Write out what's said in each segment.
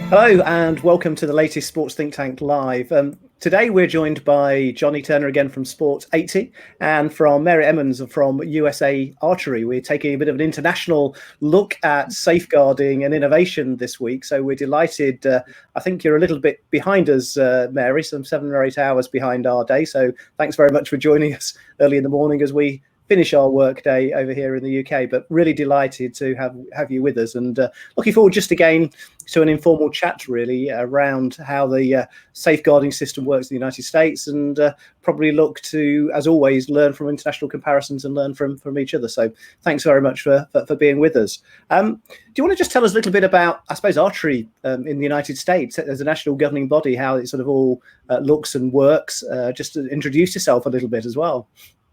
Hello and welcome to the latest Sports Think Tank Live. Today we're joined by Johnny Turner again from Sport 80 and from Mary Emmons from USA Archery. We're taking a bit of an international look at safeguarding and innovation this week. So we're delighted. I think you're a little bit behind us, Mary, some 7 or 8 hours behind our day. So thanks very much for joining us early in the morning as we finish our work day over here in the UK, but really delighted to have you with us, and looking forward just again to an informal chat really around how the safeguarding system works in the United States, and probably look to, as always, learn from international comparisons and learn from each other. So thanks very much for being with us. Do you want to just tell us a little bit about, I suppose, archery in the United States as a national governing body, how it sort of all looks and works? Just to introduce yourself a little bit as well.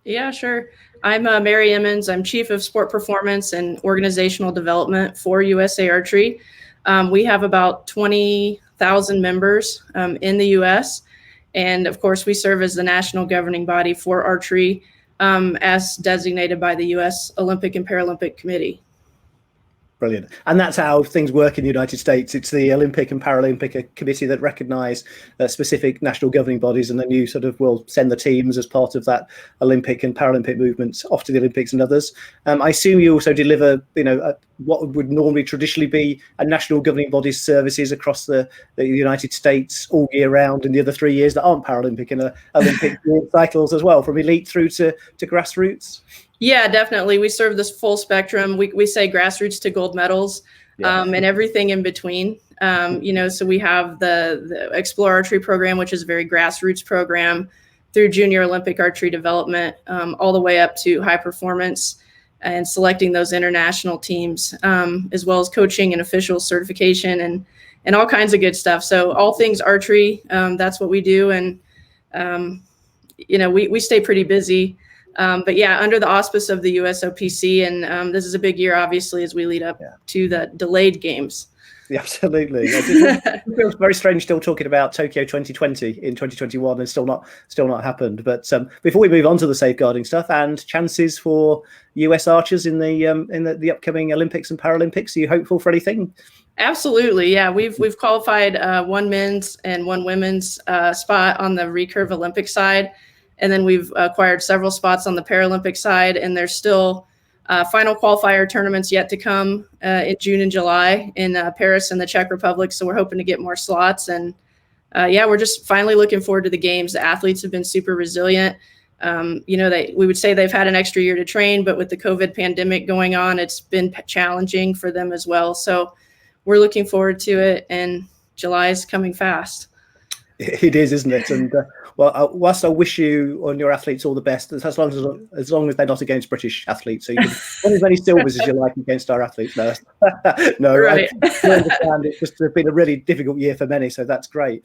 Yeah, sure. I'm Mary Emmons. I'm Chief of Sport Performance and Organizational Development for USA Archery. We have about 20,000 members in the U.S. And of course, we serve as the national governing body for archery as designated by the U.S. Olympic and Paralympic Committee. Brilliant. And that's how things work in the United States. It's the Olympic and Paralympic Committee that recognise specific national governing bodies, and then you sort of will send the teams as part of that Olympic and Paralympic movement off to the Olympics and others. I assume you also deliver, what would normally traditionally be a national governing body's services across the United States all year round, and the other 3 years that aren't Paralympic and Olympic cycles as well, from elite through to grassroots. Yeah, definitely. We serve this full spectrum. We say grassroots to gold medals, and everything in between. So we have the Explore Archery program, which is a very grassroots program, through junior Olympic archery development, all the way up to high performance and selecting those international teams, as well as coaching and official certification and all kinds of good stuff. So all things archery, that's what we do. And, we stay pretty busy. But yeah, under the auspice of the USOPC, and this is a big year, obviously, as we lead up to the delayed games. Yeah, absolutely. It feels very strange still talking about Tokyo 2020 in 2021 and still not happened. But before we move on to the safeguarding stuff and chances for US archers in the upcoming Olympics and Paralympics, are you hopeful for anything? Absolutely, yeah. We've qualified one men's and one women's spot on the recurve Olympic side. And then we've acquired several spots on the Paralympic side, and there's still final qualifier tournaments yet to come in June and July in Paris and the Czech Republic. So we're hoping to get more slots. And we're just finally looking forward to the games. The athletes have been super resilient. We would say they've had an extra year to train, but with the COVID pandemic going on, it's been challenging for them as well. So we're looking forward to it, and July is coming fast. It is, isn't it? And whilst I wish you and your athletes all the best, as long as they're not against British athletes, so you can win as many silvers as you like against our athletes. No, right. I understand it's just been a really difficult year for many, so that's great.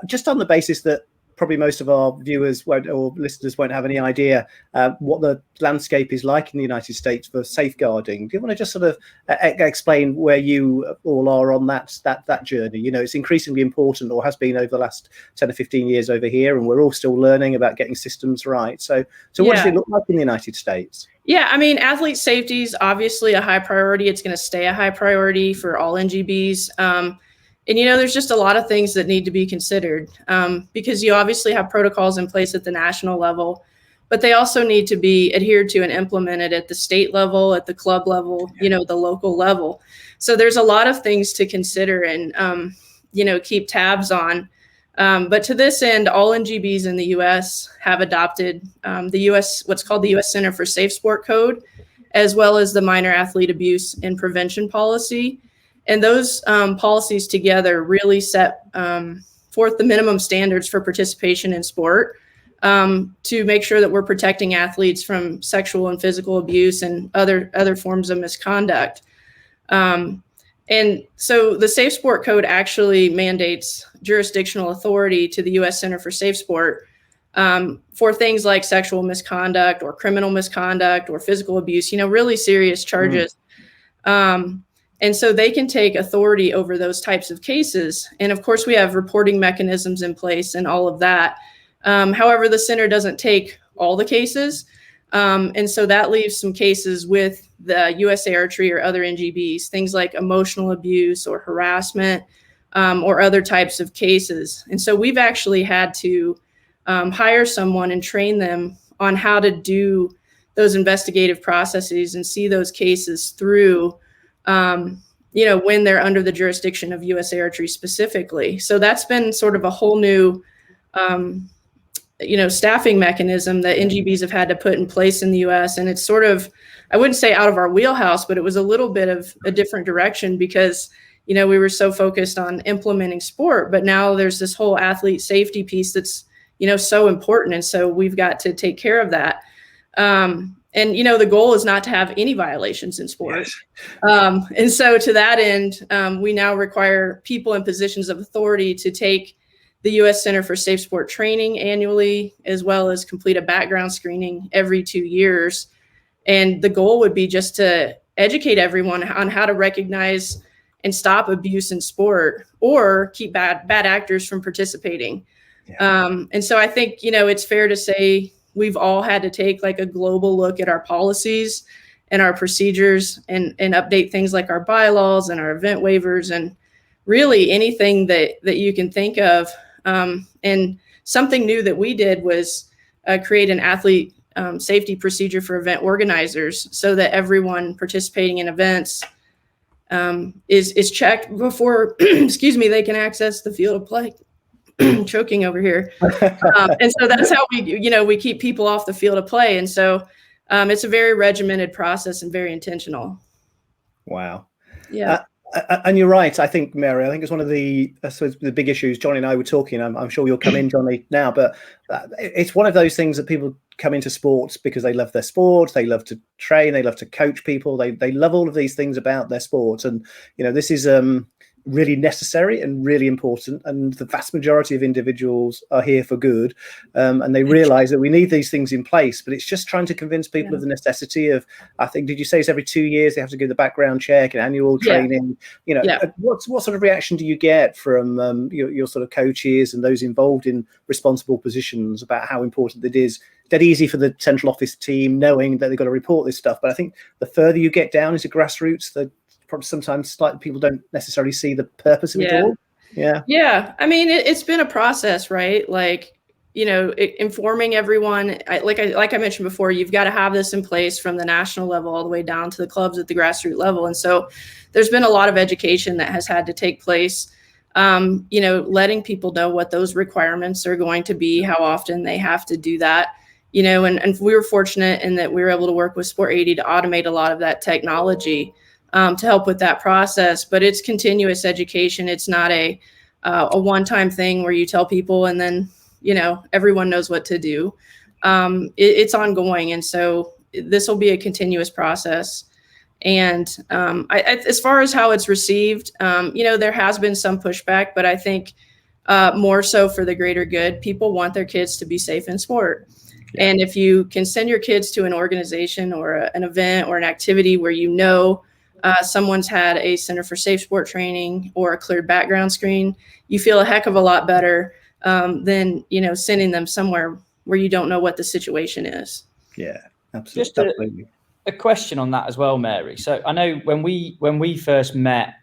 Just on the basis that probably most of our viewers or listeners won't have any idea what the landscape is like in the United States for safeguarding. Do you want to just sort of explain where you all are on that journey? It's increasingly important, or has been over the last 10 or 15 years over here, and we're all still learning about getting systems right. So what does it look like in the United States? Yeah, I mean, athlete safety is obviously a high priority. It's going to stay a high priority for all NGBs. And, there's just a lot of things that need to be considered because you obviously have protocols in place at the national level, but they also need to be adhered to and implemented at the state level, at the club level, the local level. So there's a lot of things to consider and, keep tabs on. But to this end, all NGBs in the U.S. have adopted what's called the U.S. Center for Safe Sport Code, as well as the Minor Athlete Abuse and Prevention Policy. And those policies together really set forth the minimum standards for participation in sport to make sure that we're protecting athletes from sexual and physical abuse and other forms of misconduct. And so the Safe Sport Code actually mandates jurisdictional authority to the U.S. Center for Safe Sport for things like sexual misconduct or criminal misconduct or physical abuse, really serious charges. And so they can take authority over those types of cases. And of course, we have reporting mechanisms in place and all of that. However, the center doesn't take all the cases. And so that leaves some cases with the USA Archery or other NGBs, things like emotional abuse or harassment, or other types of cases. And so we've actually had to hire someone and train them on how to do those investigative processes and see those cases through, when they're under the jurisdiction of USA Archery specifically. So that's been sort of a whole new, staffing mechanism that NGBs have had to put in place in the US. And it's sort of, I wouldn't say out of our wheelhouse, but it was a little bit of a different direction because, we were so focused on implementing sport, but now there's this whole athlete safety piece that's, so important. And so we've got to take care of that. And, the goal is not to have any violations in sport. Yes. And so to that end, we now require people in positions of authority to take the U.S. Center for Safe Sport training annually, as well as complete a background screening every 2 years. And the goal would be just to educate everyone on how to recognize and stop abuse in sport or keep bad actors from participating. Yeah. And so I think, it's fair to say we've all had to take like a global look at our policies and our procedures and update things like our bylaws and our event waivers and really anything that you can think of. And something new that we did was create an athlete safety procedure for event organizers so that everyone participating in events is checked before, they can access the field of play. Choking over here. And so that's how we keep people off the field of play. And so it's a very regimented process and very intentional. Wow. Yeah. And you're right. I think, Mary, it's one of the big issues. Johnny and I were talking. I'm sure you'll come in, Johnny, now, but it's one of those things that people come into sports because they love their sport. They love to train. They love to coach people. They love all of these things about their sport. And, this is really necessary and really important. And the vast majority of individuals are here for good. And they realize that we need these things in place, but it's just trying to convince people of the necessity of, I think, did you say it's every 2 years they have to do the background check and annual training? What sort of reaction do you get from your sort of coaches and those involved in responsible positions about how important it is? Dead easy for the central office team knowing that they've got to report this stuff. But I think the further you get down into grassroots, the probably sometimes like people don't necessarily see the purpose of it all. Yeah. I mean, it's been a process, right? Like, informing everyone, like I mentioned before, you've got to have this in place from the national level all the way down to the clubs at the grassroots level. And so there's been a lot of education that has had to take place, letting people know what those requirements are going to be, how often they have to do that, and we were fortunate in that we were able to work with Sport 80 to automate a lot of that technology to help with that process. But it's continuous education. It's not a one-time thing where you tell people and then, everyone knows what to do. It's ongoing. And so this will be a continuous process. And as far as how it's received, there has been some pushback, but I think more so for the greater good. People want their kids to be safe in sport. Yeah. And if you can send your kids to an organization or an event or an activity where someone's had a Center for Safe Sport training or a cleared background screen, you feel a heck of a lot better than, sending them somewhere where you don't know what the situation is. Yeah, absolutely. Just a question on that as well, Mary. So I know when we first met,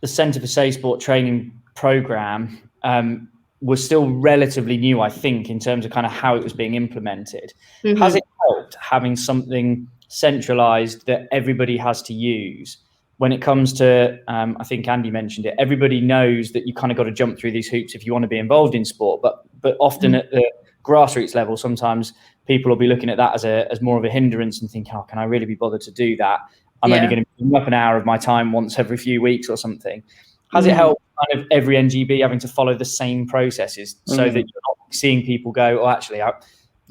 the Center for Safe Sport training program was still relatively new, I think, in terms of kind of how it was being implemented. Mm-hmm. Has it helped having something centralized that everybody has to use when it comes to, I think Andy mentioned it, everybody knows that you kind of got to jump through these hoops if you want to be involved in sport, but often at the grassroots level, sometimes people will be looking at that as more of a hindrance and think, oh, can I really be bothered to do that? I'm only going to give up an hour of my time once every few weeks or something. Has it helped kind of every NGB having to follow the same processes so that you're not seeing people go, oh, actually,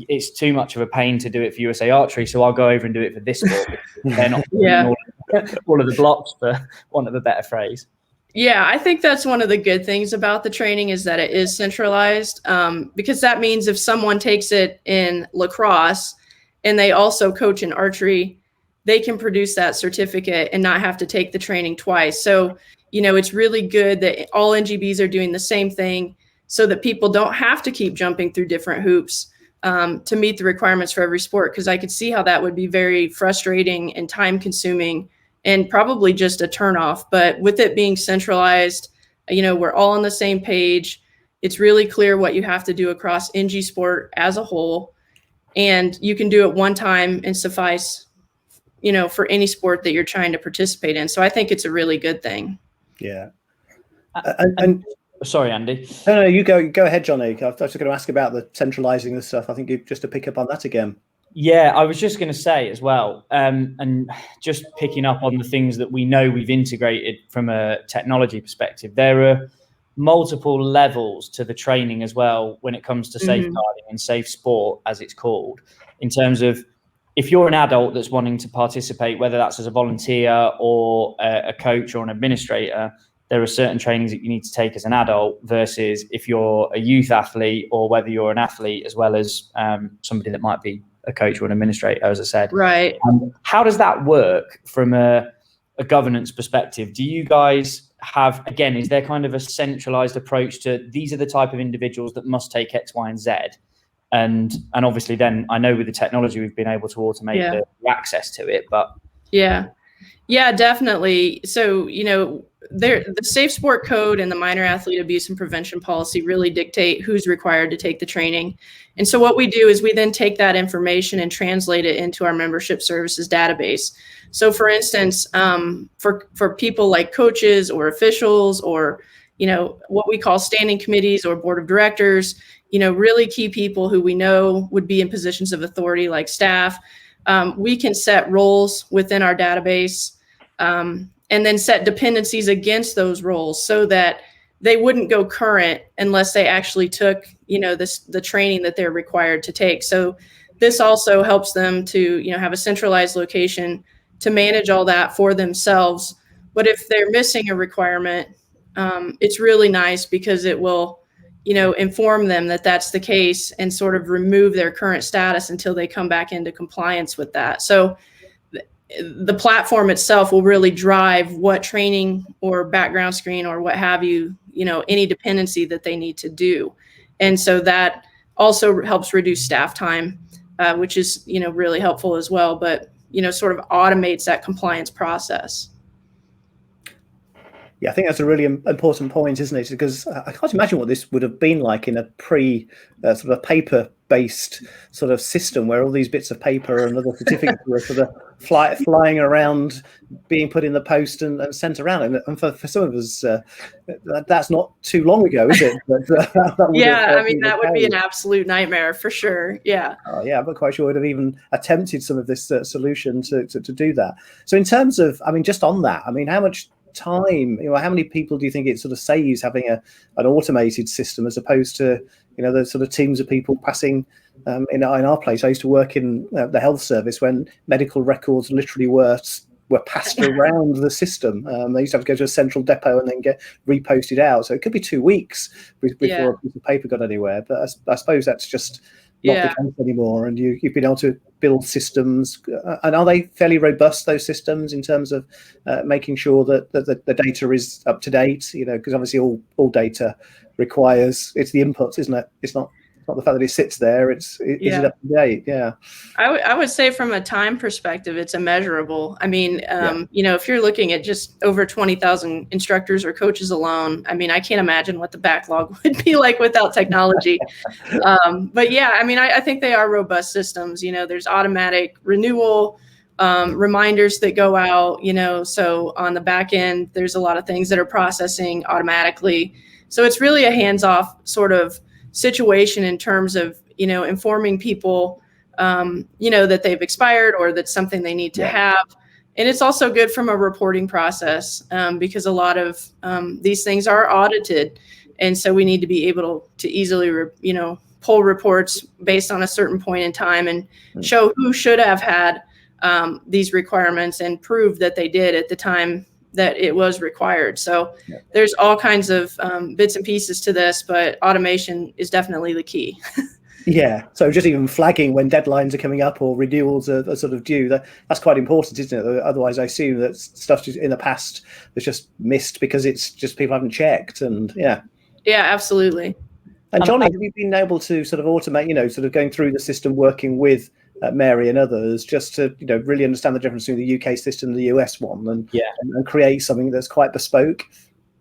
it's too much of a pain to do it for USA Archery, so I'll go over and do it for this sport. They're not all of the blocks, for want of a better phrase. Yeah, I think that's one of the good things about the training is that it is centralized, because that means if someone takes it in lacrosse and they also coach in archery, they can produce that certificate and not have to take the training twice. So, it's really good that all NGBs are doing the same thing so that people don't have to keep jumping through different hoops to meet the requirements for every sport, because I could see how that would be very frustrating and time consuming and probably just a turnoff. But with it being centralized, we're all on the same page. It's really clear what you have to do across NG Sport as a whole, and you can do it one time and suffice, for any sport that you're trying to participate in. So I think it's a really good thing. Yeah. And sorry, Andy. No, you go ahead, Johnny. I was just going to ask about the centralizing the stuff. I think you just to pick up on that again. Yeah, I was just going to say as well, and just picking up on the things that we know we've integrated from a technology perspective, there are multiple levels to the training as well when it comes to safeguarding and safe sport, as it's called, in terms of if you're an adult that's wanting to participate, whether that's as a volunteer or a coach or an administrator, there are certain trainings that you need to take as an adult versus if you're a youth athlete or whether you're an athlete as well as somebody that might be a coach or an administrator, as I said. Right. How does that work from a governance perspective? Do you guys have, again, is there kind of a centralized approach to these are the type of individuals that must take X, Y, and Z? And obviously then I know with the technology we've been able to automate the access to it, but. Yeah, definitely. So, the Safe Sport Code and the Minor Athlete Abuse and Prevention Policy really dictate who's required to take the training. And so what we do is we then take that information and translate it into our membership services database. So for instance, for people like coaches or officials or, what we call standing committees or board of directors, really key people who we know would be in positions of authority like staff, we can set roles within our database and then set dependencies against those roles so that they wouldn't go current unless they actually took, the training that they're required to take. So this also helps them to, have a centralized location to manage all that for themselves. But if they're missing a requirement, it's really nice because it will, inform them that that's the case and sort of remove their current status until they come back into compliance with that. So the platform itself will really drive what training or background screen or what have you, any dependency that they need to do. And so that also helps reduce staff time, which is, really helpful as well, but, sort of automates that compliance process. Yeah, I think that's a really important point, isn't it? Because I can't imagine what this would have been like in a sort of paper-based sort of system where all these bits of paper and other certificates were sort of flying around, being put in the post and sent around. And for some of us, that's not too long ago, is it? But, that would be an absolute nightmare for sure. Yeah. Oh, yeah, I'm not quite sure I would have even attempted some of this solution to do that. So in terms of, just on that, how much time, how many people do you think it sort of saves having an automated system as opposed to the sort of teams of people passing in our place? I used to work in the health service when medical records literally were passed around the system. They used to have to go to a central depot and then get reposted out, so it could be 2 weeks before a piece of paper got anywhere. But I suppose that's just not the case anymore, and you've been able to build systems. And are they fairly robust, those systems, in terms of making sure that the data is up to date? Because obviously all data requires, it's the inputs, isn't it? It's not the fact that it sits there. Is it up to date? Yeah. I would say from a time perspective, it's immeasurable. If you're looking at just over 20,000 instructors or coaches alone, I can't imagine what the backlog would be like without technology. But yeah, I think they are robust systems. There's automatic renewal, reminders that go out, so on the back end, there's a lot of things that are processing automatically. So it's really a hands-off sort of situation in terms of, informing people, that they've expired or that's something they need to have. And it's also good from a reporting process because a lot of these things are audited. And so we need to be able to easily, pull reports based on a certain point in time and show who should have had these requirements and prove that they did at the time that it was required. So there's all kinds of bits and pieces to this, but automation is definitely the key. Yeah. So just even flagging when deadlines are coming up or renewals are sort of due, that's quite important, isn't it? Otherwise, I assume that stuff in the past was just missed because it's just people haven't checked. And yeah, absolutely. And Johnny, have you been able to sort of automate, sort of going through the system, working with Mary and others, just to really understand the difference between the UK system and the US one, and create something that's quite bespoke?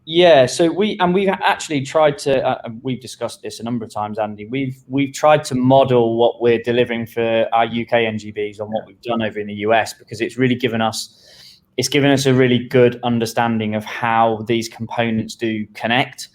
Yeah, so we've actually tried to. We've discussed this a number of times, Andy. We've tried to model what we're delivering for our UK NGBs on what we've done over in the US, because it's really given us a really good understanding of how these components do connect.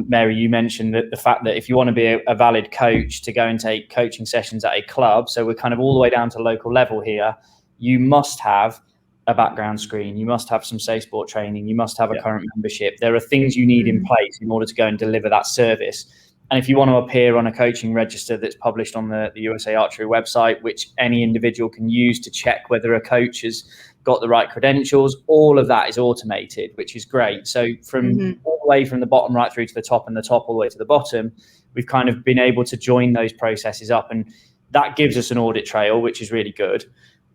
Mary, you mentioned that the fact that if you want to be a valid coach to go and take coaching sessions at a club, so we're kind of all the way down to local level here, you must have a background screen, you must have some safe sport training, you must have a current membership. There are things you need in place in order to go and deliver that service. And if you want to appear on a coaching register that's published on the USA Archery website, which any individual can use to check whether a coach has got the right credentials, all of that is automated, which is great. So from all the way from the bottom right through to the top, and the top all the way to the bottom, we've kind of been able to join those processes up, and that gives us an audit trail, which is really good.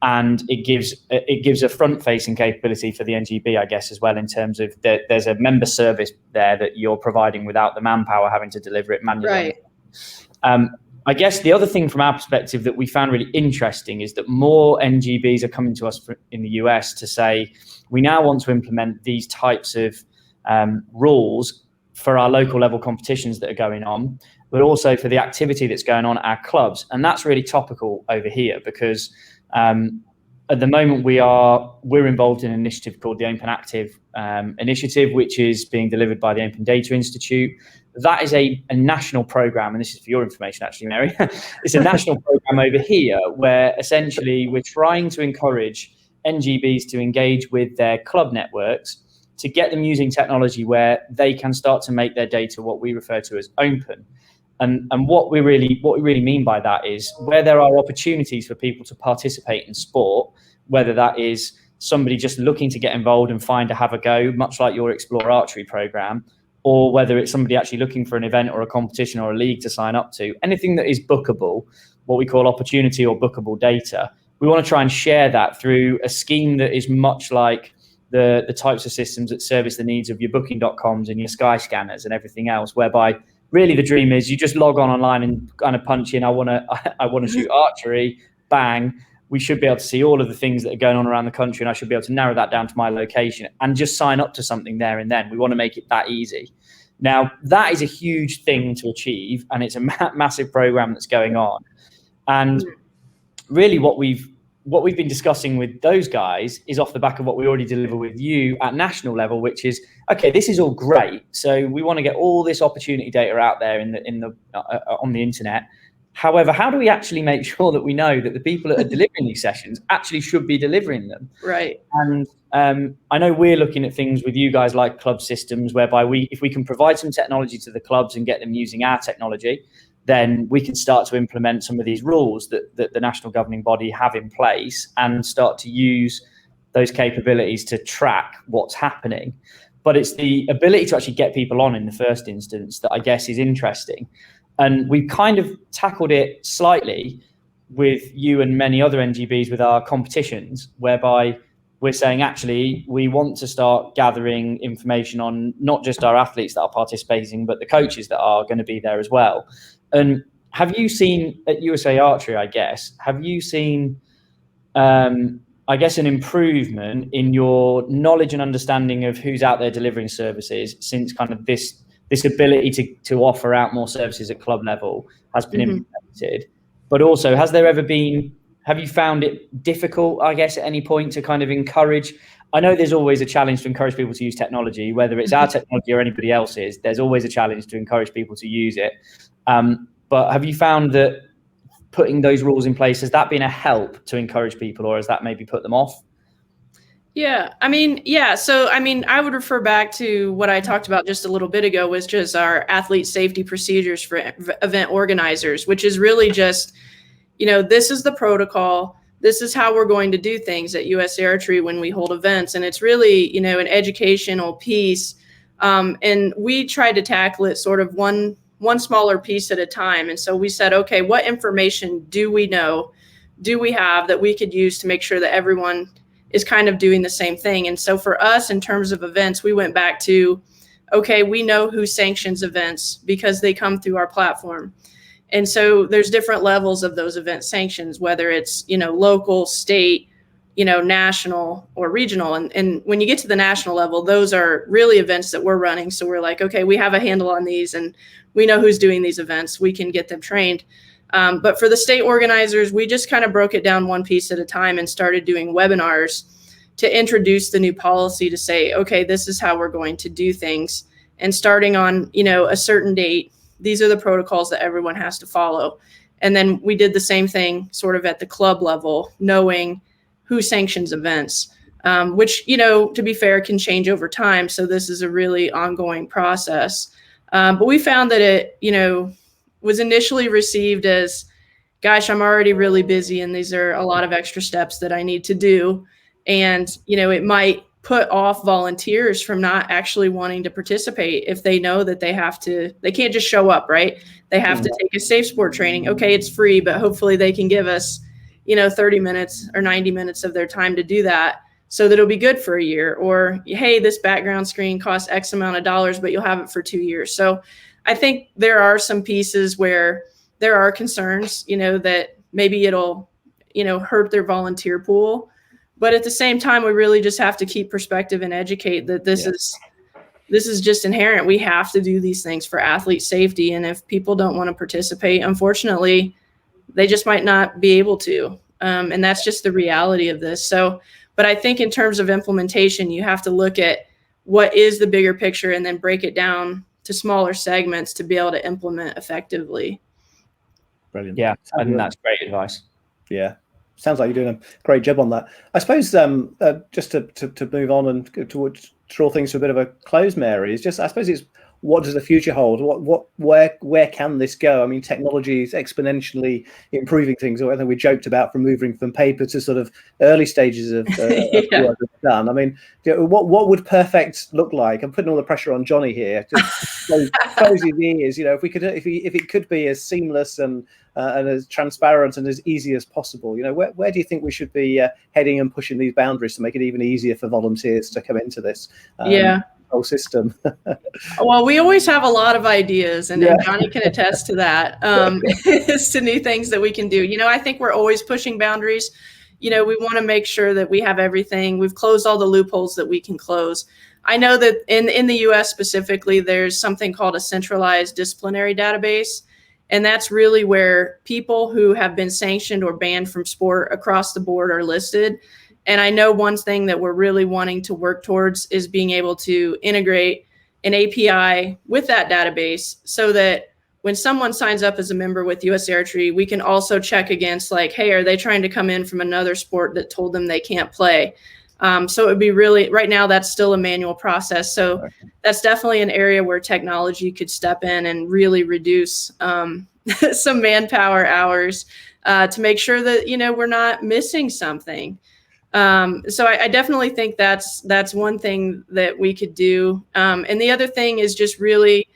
And it gives a front-facing capability for the NGB, I guess, as well, in terms of there's a member service there that you're providing without the manpower having to deliver it manually. Right. I guess the other thing from our perspective that we found really interesting is that more NGBs are coming to us in the US to say, we now want to implement these types of rules for our local level competitions that are going on, but also for the activity that's going on at our clubs. And that's really topical over here, because at the moment we're involved in an initiative called the Open Active initiative, which is being delivered by the Open Data Institute. That is a national program, and this is for your information, actually, Mary. It's a national program over here where essentially we're trying to encourage NGBs to engage with their club networks to get them using technology where they can start to make their data what we refer to as open. And what we really mean by that is where there are opportunities for people to participate in sport, whether that is somebody just looking to get involved and have a go, much like your Explore Archery program, or whether it's somebody actually looking for an event or a competition or a league to sign up to, anything that is bookable, what we call opportunity or bookable data, we want to try and share that through a scheme that is much like the types of systems that service the needs of your booking.coms and your Sky scanners and everything else, whereby really the dream is you just log on online and kind of punch in, I want to shoot archery, bang. We should be able to see all of the things that are going on around the country, and I should be able to narrow that down to my location and just sign up to something there and then. We want to make it that easy. Now, that is a huge thing to achieve, and it's a massive program that's going on. And really what we've been discussing with those guys is off the back of what we already deliver with you at national level, which is, okay, this is all great. So we want to get all this opportunity data out there on the internet. However, how do we actually make sure that we know that the people that are delivering these sessions actually should be delivering them? Right. And I know we're looking at things with you guys like club systems, whereby if we can provide some technology to the clubs and get them using our technology, then we can start to implement some of these rules that the national governing body have in place and start to use those capabilities to track what's happening. But it's the ability to actually get people on in the first instance that I guess is interesting. And we've kind of tackled it slightly with you and many other NGBs with our competitions, whereby we're saying, actually, we want to start gathering information on not just our athletes that are participating, but the coaches that are going to be there as well. And have you seen at USA Archery, I guess, I guess, an improvement in your knowledge and understanding of who's out there delivering services since kind of this ability to offer out more services at club level has been implemented? But also, have you found it difficult, I guess, at any point to kind of encourage? I know there's always a challenge to encourage people to use technology, whether it's our technology or anybody else's. There's always a challenge to encourage people to use it. But have you found that putting those rules in place, has that been a help to encourage people, or has that maybe put them off? Yeah, I mean, yeah. So, I mean, I would refer back to what I talked about just a little bit ago, was just our athlete safety procedures for event organizers, which is really just, this is the protocol. This is how we're going to do things at US Archery when we hold events. And it's really, an educational piece. And we tried to tackle it sort of one smaller piece at a time. And so we said, okay, what information do we have that we could use to make sure that everyone is kind of doing the same thing? And so for us, in terms of events, we went back to okay, we know who sanctions events because they come through our platform. And so there's different levels of those event sanctions, whether it's, local, state, national or regional. And when you get to the national level, those are really events that we're running. So we're like, okay, we have a handle on these and we know who's doing these events. We can get them trained. But for the state organizers, we just kind of broke it down one piece at a time and started doing webinars to introduce the new policy, to say, okay, this is how we're going to do things. And starting on, a certain date, these are the protocols that everyone has to follow. And then we did the same thing sort of at the club level, knowing who sanctions events, which, to be fair, can change over time. So this is a really ongoing process. But we found that it, was initially received as, gosh, I'm already really busy and these are a lot of extra steps that I need to do. And, it might put off volunteers from not actually wanting to participate if they know that they can't just show up, right? They have to take a safe sport training. Okay, it's free, but hopefully they can give us, 30 minutes or 90 minutes of their time to do that so that it'll be good for a year. Or, hey, this background screen costs X amount of dollars, but you'll have it for 2 years. So I think there are some pieces where there are concerns, that maybe it'll, hurt their volunteer pool. But at the same time, we really just have to keep perspective and educate that this is just inherent. We have to do these things for athlete safety. And if people don't want to participate, unfortunately, they just might not be able to. And that's just the reality of this. So, but I think in terms of implementation, you have to look at what is the bigger picture and then break it down to smaller segments to be able to implement effectively. Brilliant. Yeah, I think that's great advice. Yeah. Sounds like you're doing a great job on that. I suppose just to move on and to draw things to a bit of a close, Mary, is just, I suppose it's, what does the future hold? Where can this go? I mean, technology is exponentially improving things. Or I think we joked about from moving from paper to sort of early stages of work that's done. I mean, what would perfect look like? I'm putting all the pressure on Johnny here. Just close his ears. If it could be as seamless and as transparent and as easy as possible. Where do you think we should be heading and pushing these boundaries to make it even easier for volunteers to come into this whole system? Well, we always have a lot of ideas, and Johnny can attest to that, as to new things that we can do. I think we're always pushing boundaries. We want to make sure that we have everything. We've closed all the loopholes that we can close. I know that in the US specifically, there's something called a centralized disciplinary database. And that's really where people who have been sanctioned or banned from sport across the board are listed. And I know one thing that we're really wanting to work towards is being able to integrate an API with that database so that when someone signs up as a member with USA Archery, we can also check against, like, hey, are they trying to come in from another sport that told them they can't play? So it would be really, right now, that's still a manual process. So that's definitely an area where technology could step in and really reduce some manpower hours to make sure that, we're not missing something. So I definitely think that's one thing that we could do. And the other thing is just really,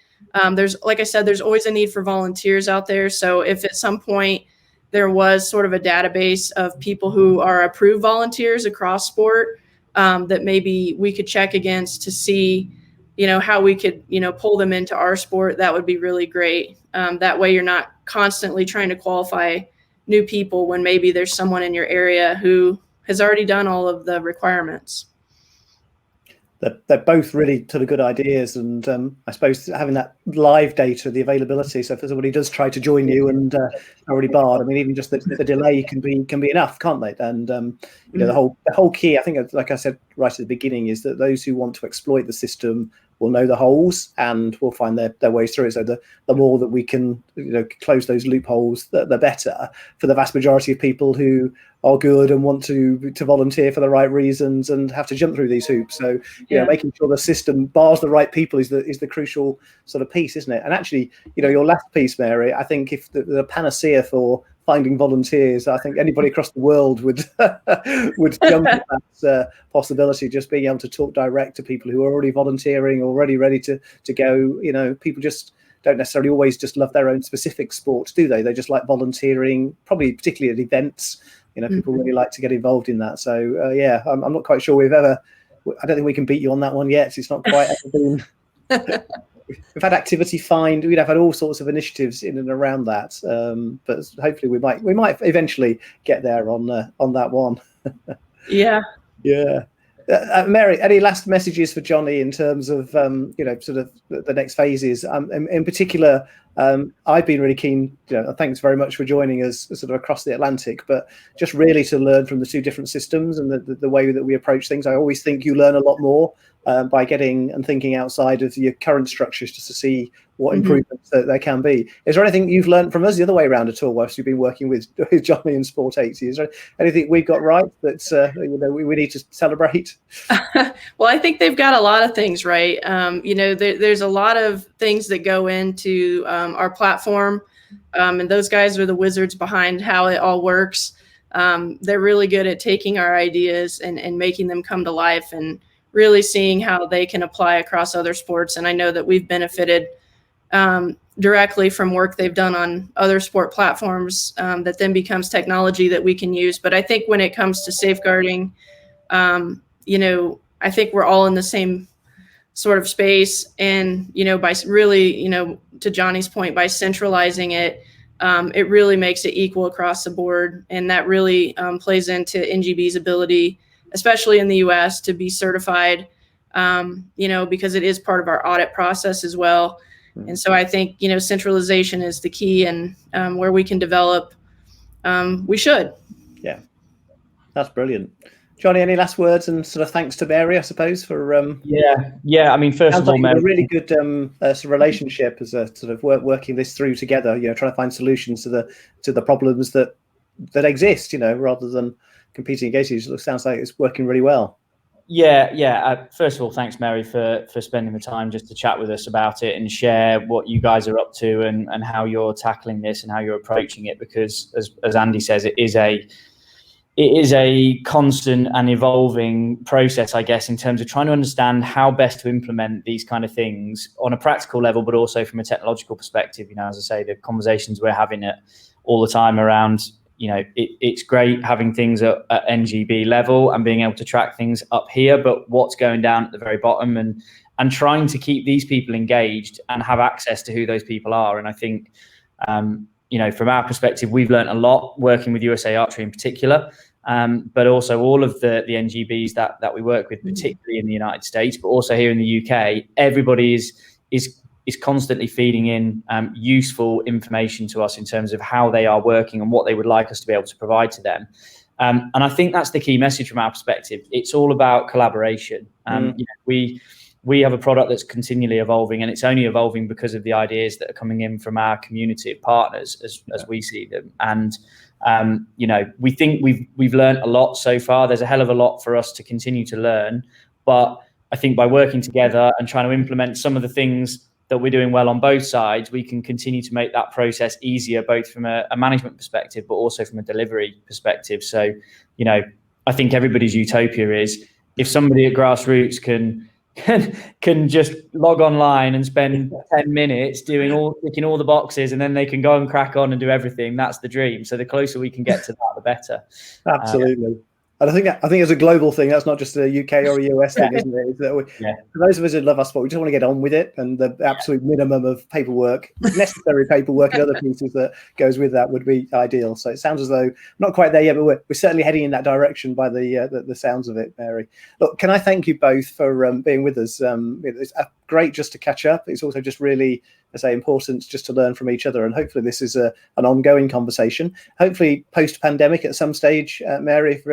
like I said, there's always a need for volunteers out there. So if at some point there was sort of a database of people who are approved volunteers across sport, that maybe we could check against to see, how we could, pull them into our sport, that would be really great. That way you're not constantly trying to qualify new people when maybe there's someone in your area who has already done all of the requirements. They're both really sort of good ideas, and I suppose having that live data, the availability. So if somebody does try to join you and already barred, I mean, even just the delay can be enough, can't they? And the whole key, I think, like I said right at the beginning, is that those who want to exploit the system will know the holes and will find their ways through it. So the more that we can close those loopholes, the better for the vast majority of people who are good and want to volunteer for the right reasons and have to jump through these hoops. So making sure the system bars the right people is the crucial sort of piece, isn't it? And actually, your last piece, Mary, I think if the panacea for finding volunteers, I think anybody across the world would jump at that possibility, just being able to talk direct to people who are already volunteering, already ready to go. People just don't necessarily always just love their own specific sport, do they? They just like volunteering, probably particularly at events. People really like to get involved in that. So I'm not quite sure I don't think we can beat you on that one yet. It's not quite ever been We've had activity find. We've had all sorts of initiatives in and around that, but hopefully we might eventually get there on that one. Yeah. Yeah. Mary, any last messages for Johnny in terms of sort of the next phases? In particular, I've been really keen. Thanks very much for joining us sort of across the Atlantic, but just really to learn from the two different systems and the way that we approach things. I always think you learn a lot more by getting and thinking outside of your current structures, just to see what improvements that there can be. Is there anything you've learned from us the other way around at all whilst you've been working with Johnny and Sport 80? Is there anything we got right that we need to celebrate? Well, I think they've got a lot of things right. There's a lot of things that go into our platform, and those guys are the wizards behind how it all works. They're really good at taking our ideas and making them come to life, and really seeing how they can apply across other sports. And I know that we've benefited directly from work they've done on other sport platforms that then becomes technology that we can use. But I think when it comes to safeguarding, I think we're all in the same sort of space. And, by really, to Johnny's point, by centralizing it, it really makes it equal across the board. And that really plays into NGB's ability, especially in the US, to be certified, because it is part of our audit process as well. And so I think, centralization is the key, and where we can develop, we should. Yeah, that's brilliant. Johnny, any last words and sort of thanks to Mary, I suppose, for yeah. I mean, first of all, Mary, a really good sort of relationship as a sort of working this through together. Trying to find solutions to the problems that exist. Rather than competing against each other. It sounds like it's working really well. Yeah. First of all, thanks, Mary, for spending the time just to chat with us about it and share what you guys are up to and how you're tackling this and how you're approaching it. Because as Andy says, it is a constant and evolving process, I guess, in terms of trying to understand how best to implement these kind of things on a practical level, but also from a technological perspective. As I say, the conversations we're having all the time around, it's great having things at NGB level and being able to track things up here, but what's going down at the very bottom, and trying to keep these people engaged and have access to who those people are. And I think, from our perspective, we've learned a lot working with USA Archery in particular, but also all of the NGBs that we work with, particularly in the United States, but also here in the UK. Everybody is constantly feeding in useful information to us in terms of how they are working and what they would like us to be able to provide to them. And I think that's the key message from our perspective. It's all about collaboration. We have a product that's continually evolving, and it's only evolving because of the ideas that are coming in from our community of partners as we see them. And we think we've learned a lot so far. There's a hell of a lot for us to continue to learn, but I think by working together and trying to implement some of the things that we're doing well on both sides, we can continue to make that process easier, both from a management perspective, but also from a delivery perspective. So, I think everybody's utopia is if somebody at grassroots can just log online and spend 10 minutes ticking all the boxes, and then they can go and crack on and do everything. That's the dream. So the closer we can get to that, the better. Absolutely. And I think it's a global thing. That's not just a UK or a US thing, isn't it? For those of us who love our sport, we just want to get on with it, and the absolute minimum of paperwork, necessary paperwork, and other pieces that goes with that would be ideal. So it sounds as though not quite there yet, but we're certainly heading in that direction by the sounds of it, Mary. Look, can I thank you both for being with us? It's great just to catch up. It's also just really, I say, important just to learn from each other, and hopefully this is an ongoing conversation. Hopefully post-pandemic at some stage, Mary, if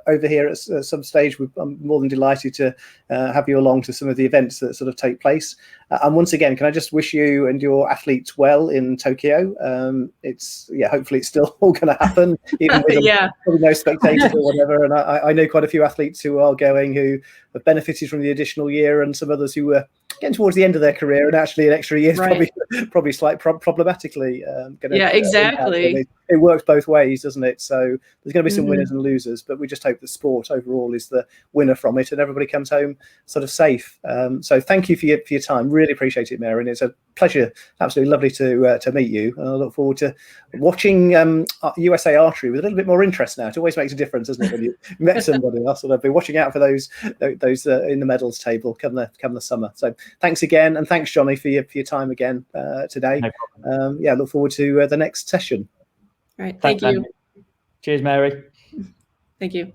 over here at some stage, I'm more than delighted to have you along to some of the events that sort of take place. And once again, can I just wish you and your athletes well in Tokyo? Hopefully it's still all going to happen, even with probably no spectators or whatever. And I know quite a few athletes who are going who have benefited from the additional year, and some others who were getting towards the end of their career, and actually an extra year is probably slightly problematically. Exactly. It works both ways, doesn't it? So there's going to be some winners and losers, but we just hope the sport overall is the winner from it, and everybody comes home sort of safe. So thank you for your time. Really appreciate it, Mary, and it's a pleasure. Absolutely lovely to meet you, and I look forward to watching USA Archery with a little bit more interest now. It always makes a difference, doesn't it, when you met somebody else? And I'll be watching out for those in the medals table come the summer. So thanks again, and thanks, Johnny, for your time again today. No yeah, look forward to the next session. All right. Thank Thank you. Cheers, Mary. Thank you.